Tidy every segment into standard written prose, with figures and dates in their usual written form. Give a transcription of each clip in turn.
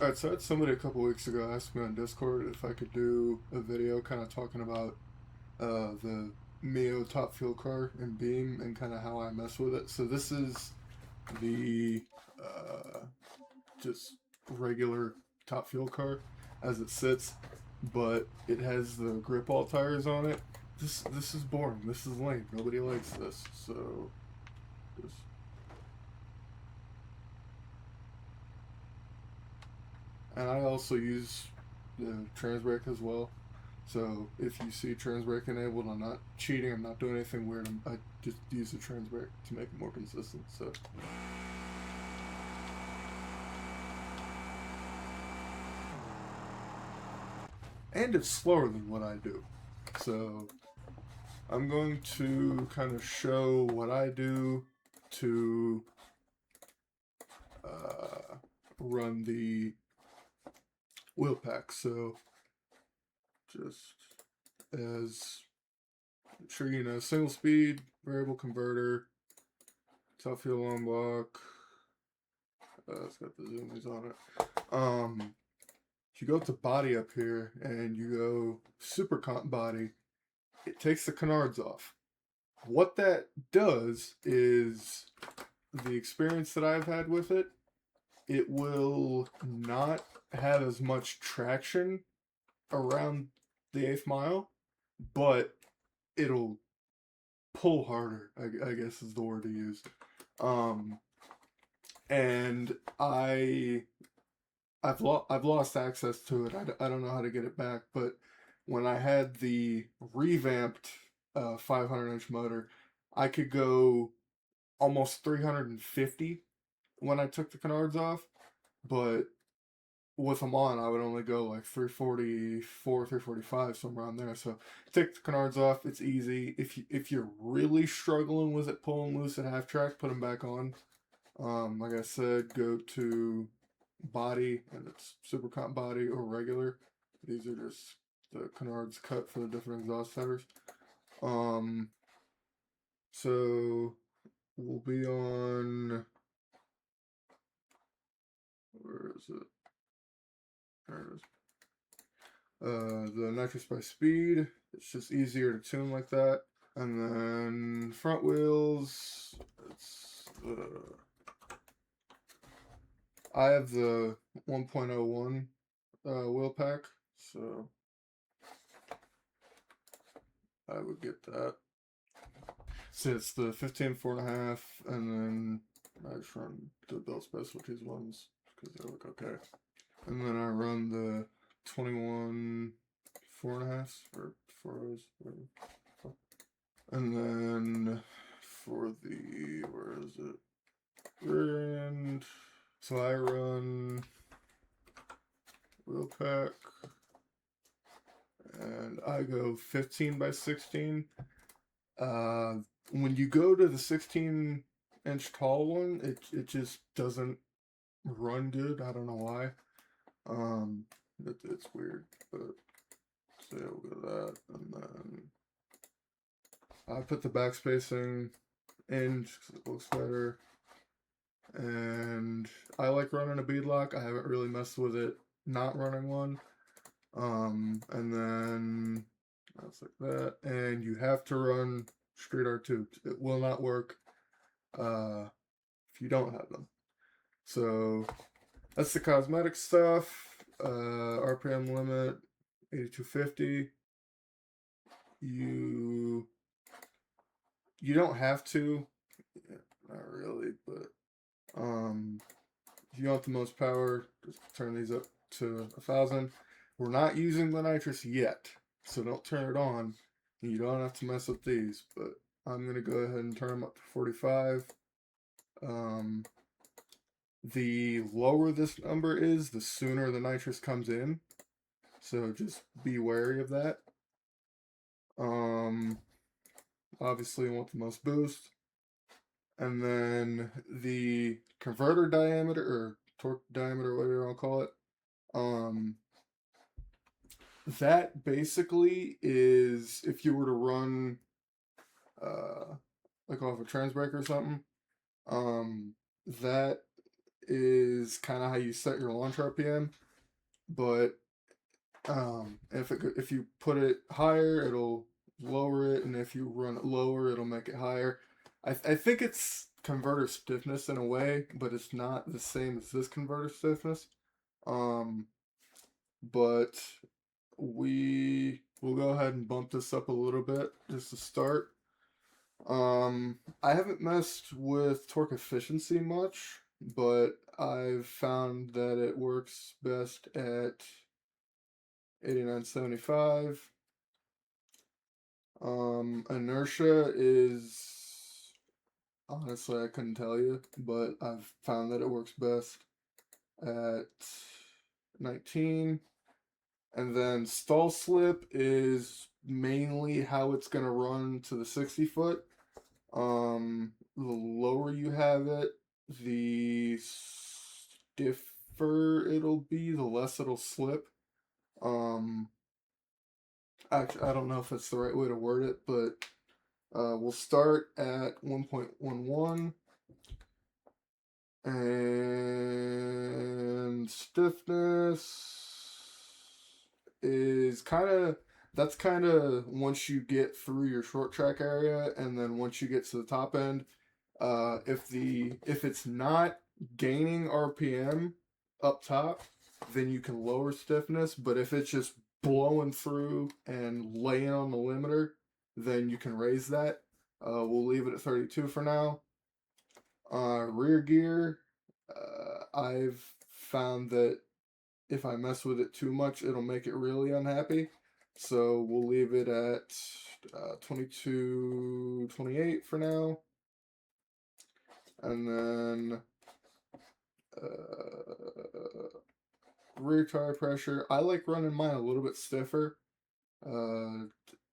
Alright, so I had somebody a couple weeks ago ask me on Discord if I could do a video kind of talking about the Mio top fuel car and Beam and kind of how I mess with it. So this is the uh, just regular top fuel car as it sits, but it has the grip all tires on it. This is boring. This is lame. Nobody likes this. So just and I also use the trans brake as well. So if you see trans brake enabled, I'm not cheating. I'm not doing anything weird. I just use the trans brake to make it more consistent. So and it's slower than what I do. So I'm going to kind of show what I do to run the wheel pack. So just as I'm sure you know, single speed, variable converter, top fuel on block. It's got the zoomies on it. If you go to body up here and you go super comp body, it takes the canards off. What that does is the experience that I've had with it, it will not have as much traction around the eighth mile, but it'll pull harder, I guess is the word to use. Um, and I've lost access to it. I don't know how to get it back, but when I had the revamped 500-inch motor, I could go almost 350 when I took the canards off, but with them on, I would only go like 344, 345, somewhere around there. So take the canards off. It's easy. If you're really struggling with it pulling loose at half track, put them back on. Like I said, go to body, and it's super comp body or regular. These are just the canards cut for the different exhaust headers. So we'll be on, where is it? There it is. The Nitrous by Speed. It's just easier to tune like that. And then front wheels. It's I have the 1.01 wheel pack, so I would get that. So it's the 15 4.5, and then I just run the Built Specialties ones because they look okay. And then I run the 21 4.5 or 4.0s, whatever. And then for the, where is it? And so I run wheel pack, and I go 15 by 16. When you go to the 16-inch tall one, it just doesn't run good. I don't know why. It's weird, but so yeah, we'll go to that, and then I put the back spacing in just 'cause it looks better. And I like running a beadlock. I haven't really messed with it not running one. And then that's like that. And you have to run straight R tubes. It will not work if you don't have them. So that's the cosmetic stuff. RPM limit 8250. You don't have to. Yeah, not really, but if you want the most power, just turn these up to 1,000. We're not using the nitrous yet, so don't turn it on. You don't have to mess with these, but I'm gonna go ahead and turn them up to 45. The lower this number is, the sooner the nitrous comes in, so just be wary of that. Obviously you want the most boost. And then the converter diameter, or torque diameter, whatever you want to call it, that basically is if you were to run like off a transbreaker or something, that is kind of how you set your launch RPM, but if you put it higher, it'll lower it, and if you run it lower, it'll make it higher. I think it's converter stiffness in a way, but it's not the same as this converter stiffness. But we will go ahead and bump this up a little bit just to start. I haven't messed with torque efficiency much, but I've found that it works best at 89.75. Inertia is, honestly, I couldn't tell you, but I've found that it works best at 19. And then stall slip is mainly how it's going to run to the 60 foot. The lower you have it, the stiffer it'll be, the less it'll slip. Actually, I don't know if that's the right way to word it, but we'll start at 1.11. And stiffness is that's kind of once you get through your short track area, and then once you get to the top end, if it's not gaining RPM up top, then you can lower stiffness. But if it's just blowing through and laying on the limiter, then you can raise that. We'll leave it at 32 for now. Rear gear, I've found that if I mess with it too much, it'll make it really unhappy. So we'll leave it at 22, 28 for now. And then rear tire pressure, I like running mine a little bit stiffer.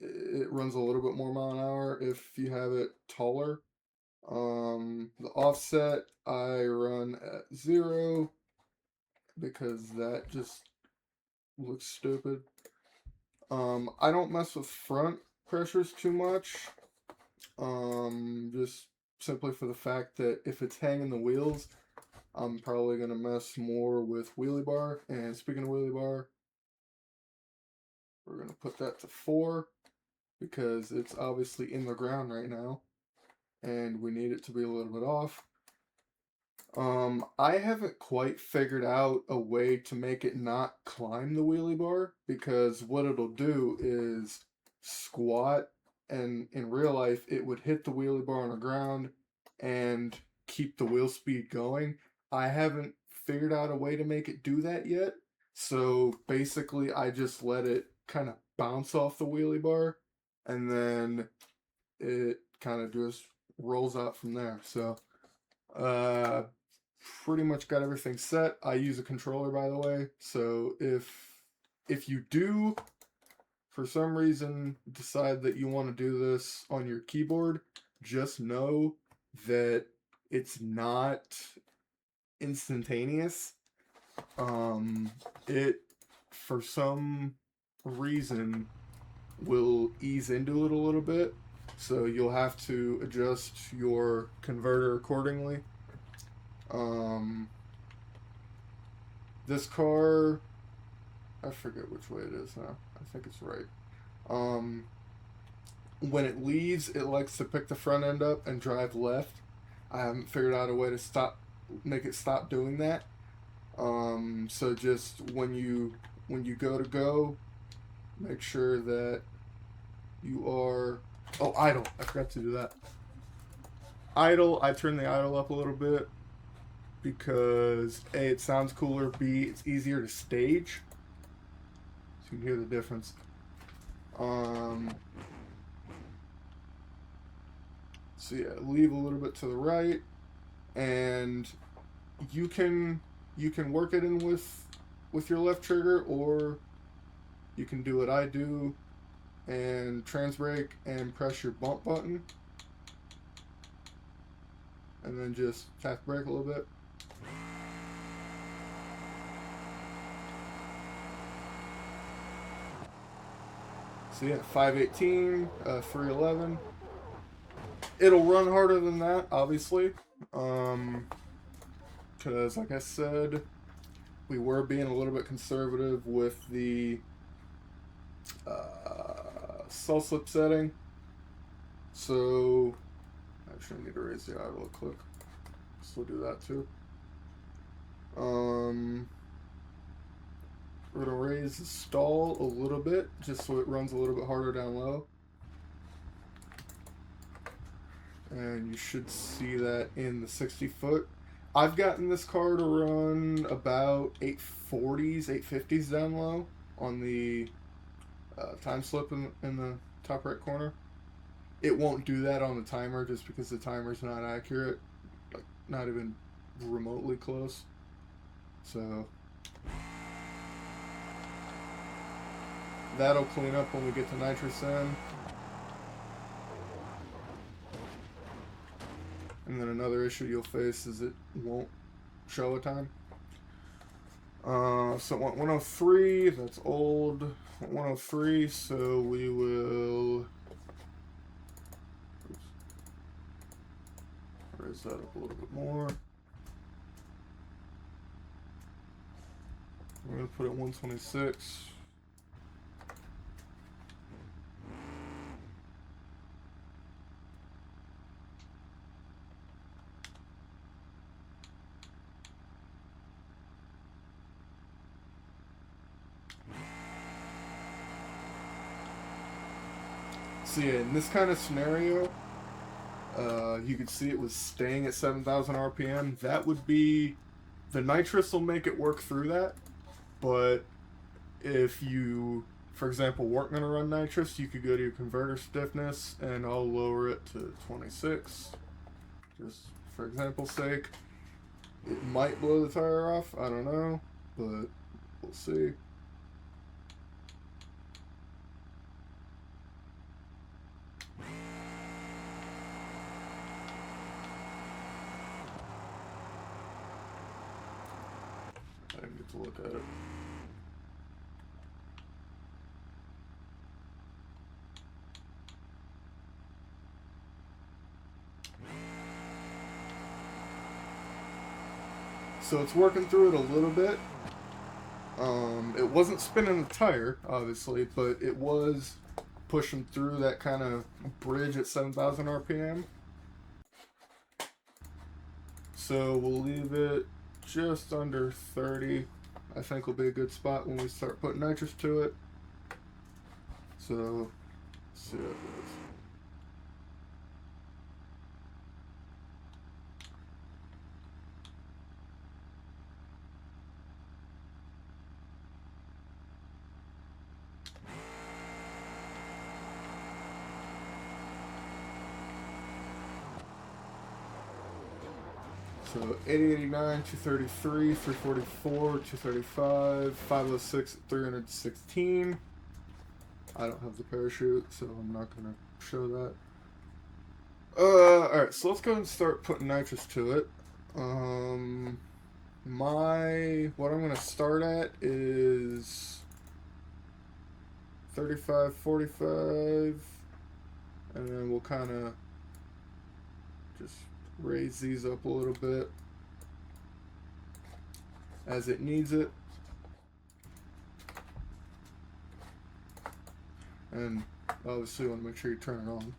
It runs a little bit more mile an hour if you have it taller. The offset I run at 0 because that just looks stupid. I don't mess with front pressures too much. Just simply for the fact that if it's hanging the wheels, I'm probably gonna mess more with wheelie bar. And speaking of wheelie bar, we're gonna put that to 4 because it's obviously in the ground right now, and we need it to be a little bit off. I haven't quite figured out a way to make it not climb the wheelie bar, because what it'll do is squat, and in real life it would hit the wheelie bar on the ground and keep the wheel speed going. I haven't figured out a way to make it do that yet. So basically I just let it kind of bounce off the wheelie bar, and then it kind of just rolls out from there. So pretty much got everything set. I use a controller, by the way, so if you do for some reason decide that you want to do this on your keyboard, just know that it's not instantaneous. It for some reason will ease into it a little bit, so you'll have to adjust your converter accordingly. This car, I forget which way it is now. I think it's right. When it leaves, it likes to pick the front end up and drive left. I haven't figured out a way to make it stop doing that. So just when you go, make sure that you are, idle. I forgot to do that. Idle, I turn the idle up a little bit because A, it sounds cooler, B, it's easier to stage. So you can hear the difference. So yeah, leave a little bit to the right, and you can work it in with your left trigger, or you can do what I do and trans brake and press your bump button, and then just tap brake a little bit. So yeah, 518, 311. It'll run harder than that, obviously. because like I said, we were being a little bit conservative with the cell slip setting. So actually I need to raise the idle a click. So we'll do that too. We're gonna raise the stall a little bit just so it runs a little bit harder down low. And you should see that in the 60 foot. I've gotten this car to run about 840s, 850s down low on the time slip in the top right corner. It won't do that on the timer just because the timer's not accurate, like not even remotely close. So that'll clean up when we get to nitrous in. And then another issue you'll face is it won't show a time. So it went 103, that's old. 103, so we will raise that up a little bit more. We're going to put it 126. So yeah, in this kind of scenario, you could see it was staying at 7,000 RPM. That would be, the nitrous will make it work through that. But if you, for example, weren't going to run nitrous, you could go to your converter stiffness, and I'll lower it to 26. Just for example's sake. It might blow the tire off, I don't know, but we'll see. I didn't get to look at it. So it's working through it a little bit. It wasn't spinning the tire, obviously, but it was pushing through that kind of bridge at 7,000 RPM. So we'll leave it just under 30. I think will be a good spot when we start putting nitrous to it. So, let's see how it goes. So 8089, 233, 344, 235, 506, 316. I don't have the parachute, so I'm not going to show that. Alright, so let's go ahead and start putting nitrous to it. What I'm going to start at is 35, 45, and then we'll kind of just raise these up a little bit as it needs it. And obviously you want to make sure you turn it on.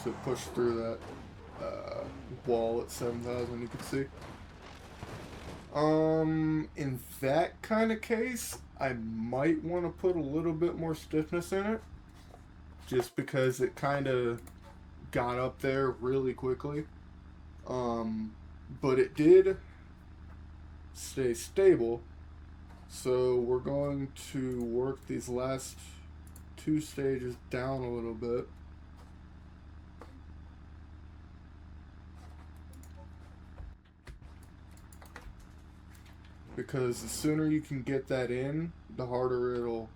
So push through that wall at 7,000, you can see. In that kind of case, I might want to put a little bit more stiffness in it, just because it kind of got up there really quickly. But it did stay stable, so we're going to work these last two stages down a little bit. Because the sooner you can get that in, the harder it'll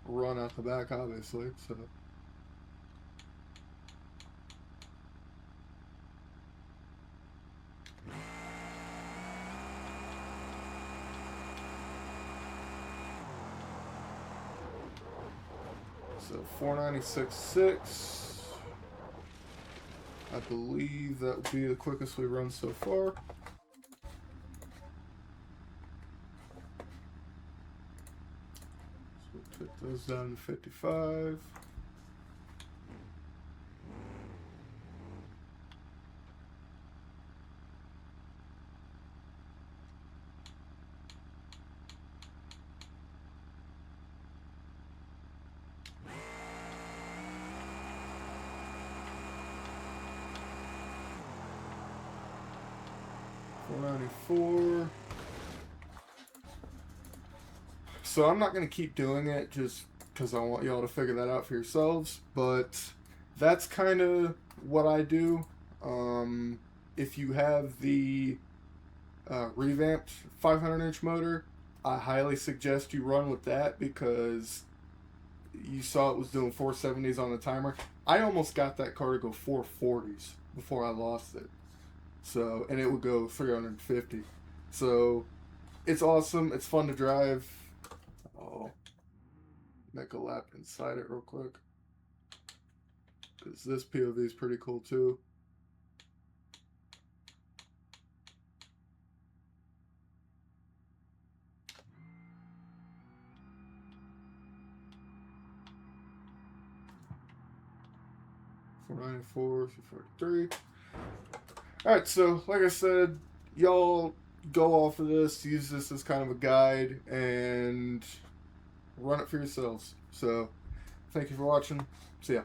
run out the back, obviously. So So 496.6. I believe that would be the quickest we run so far. So we'll put those down to 55. $494. So I'm not going to keep doing it just because I want y'all to figure that out for yourselves, but that's kind of what I do. If you have the revamped 500-inch motor, I highly suggest you run with that because you saw it was doing 470s on the timer. I almost got that car to go 440s before I lost it. So, and it would go 350. So, it's awesome. It's fun to drive. I'll make a lap inside it real quick, because this POV is pretty cool too. $494, $343. Alright, so like I said, y'all go off of this, use this as kind of a guide, and run it for yourselves. So, thank you for watching. See ya.